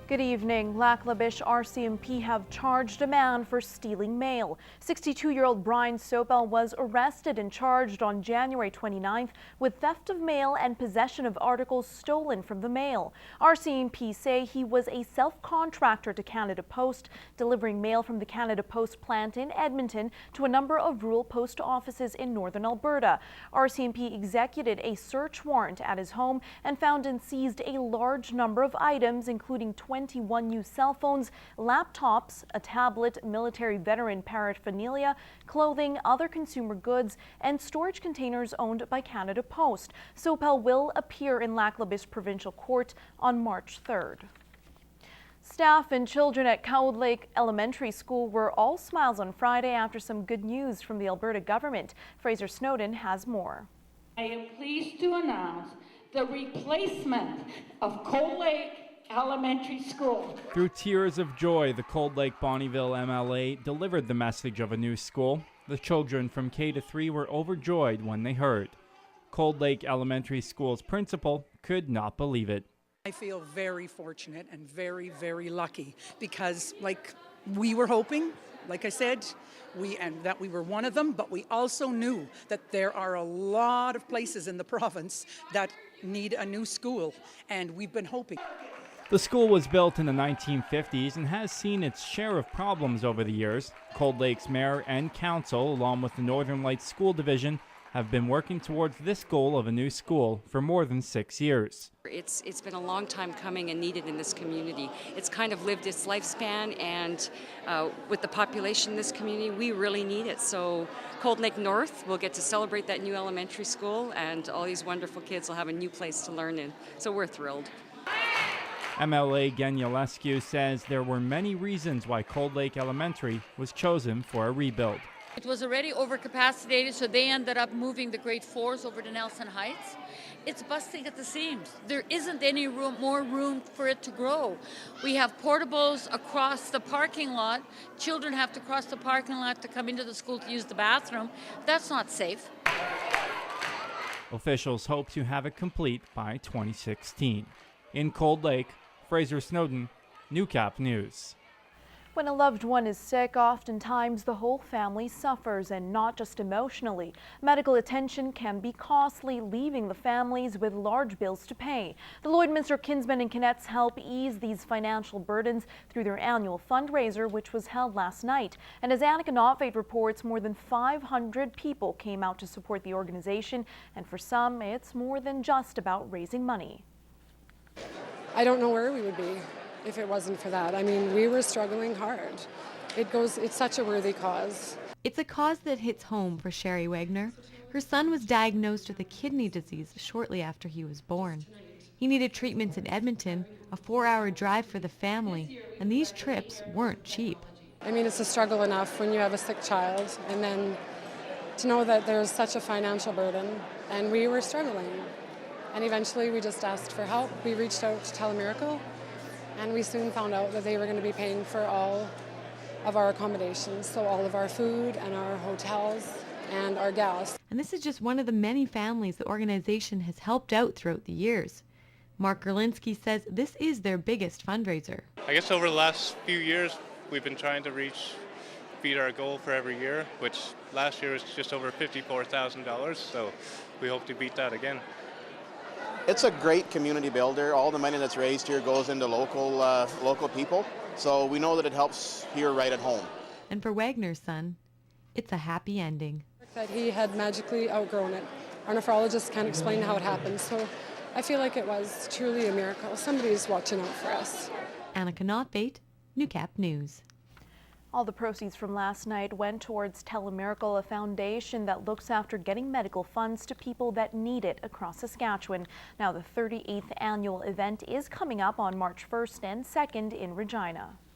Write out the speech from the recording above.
Good evening. Lac La Biche RCMP have charged a man for stealing mail. 62-year-old Brian Sopel was arrested and charged on January 29th with theft of mail and possession of articles stolen from the mail. RCMP say he was a self-contractor to Canada Post, delivering mail from the Canada Post plant in Edmonton to a number of rural post offices in northern Alberta. RCMP executed a search warrant at his home and found and seized a large number of items, including 21 new cell phones, laptops, a tablet, military veteran paraphernalia, clothing, other consumer goods, and storage containers owned by Canada Post. Sopel will appear in Lac La Biche Provincial Court on March 3rd. Staff and children at Cold Lake Elementary School were all smiles on Friday after some good news from the Alberta government. Fraser Snowden has more. I am pleased to announce the replacement of Cold Lake Elementary School. Through tears of joy, the Cold Lake Bonnyville MLA delivered the message of a new school. The children from K to 3 were overjoyed when they heard. Cold Lake Elementary School's principal could not believe it. I feel very fortunate and very, very lucky because, like we were hoping, like I said, that we were one of them, but we also knew that there are a lot of places in the province that need a new school, and we've been hoping. The school was built in the 1950s and has seen its share of problems over the years. Cold Lake's mayor and council, along with the Northern Lights School Division, have been working towards this goal of a new school for more than 6 years. It's been a long time coming and needed in this community. It's kind of lived its lifespan, and with the population in this community, we really need it. So Cold Lake North will get to celebrate that new elementary school, and all these wonderful kids will have a new place to learn in. So we're thrilled. MLA Genialescu says there were many reasons why Cold Lake Elementary was chosen for a rebuild. It was already overcapacitated, so they ended up moving the grade 4s over to Nelson Heights. It's busting at the seams. There isn't any more room for it to grow. We have portables across the parking lot. Children have to cross the parking lot to come into the school to use the bathroom. That's not safe. Officials hope to have it complete by 2016. In Cold Lake, Fraser Snowden, Newcap News. When a loved one is sick, oftentimes the whole family suffers, and not just emotionally. Medical attention can be costly, leaving the families with large bills to pay. The Lloydminster Kinsmen and Kinettes help ease these financial burdens through their annual fundraiser, which was held last night. And as Annika Notveit reports, more than 500 people came out to support the organization, and for some, it's more than just about raising money. I don't know where we would be if it wasn't for that. I mean, we were struggling hard. It's such a worthy cause. It's a cause that hits home for Sherry Wagner. Her son was diagnosed with a kidney disease shortly after he was born. He needed treatments in Edmonton, a 4-hour drive for the family, and these trips weren't cheap. I mean, it's a struggle enough when you have a sick child, and then to know that there's such a financial burden, and we were struggling. And eventually we just asked for help. We reached out to Telemiracle, and we soon found out that they were going to be paying for all of our accommodations, so all of our food and our hotels and our gas. And this is just one of the many families the organization has helped out throughout the years. Mark Gerlinski says this is their biggest fundraiser. I guess over the last few years we've been trying to beat our goal for every year, which last year was just over $54,000, so we hope to beat that again. It's a great community builder. All the money that's raised here goes into local people, so we know that it helps here right at home. And for Wagner's son, it's a happy ending. That he had magically outgrown it. Our nephrologist can't explain how it happened, so I feel like it was truly a miracle. Somebody's watching out for us. Annika Notveit, Newcap News. All the proceeds from last night went towards Telemiracle, a foundation that looks after getting medical funds to people that need it across Saskatchewan. Now, the 38th annual event is coming up on March 1st and 2nd in Regina.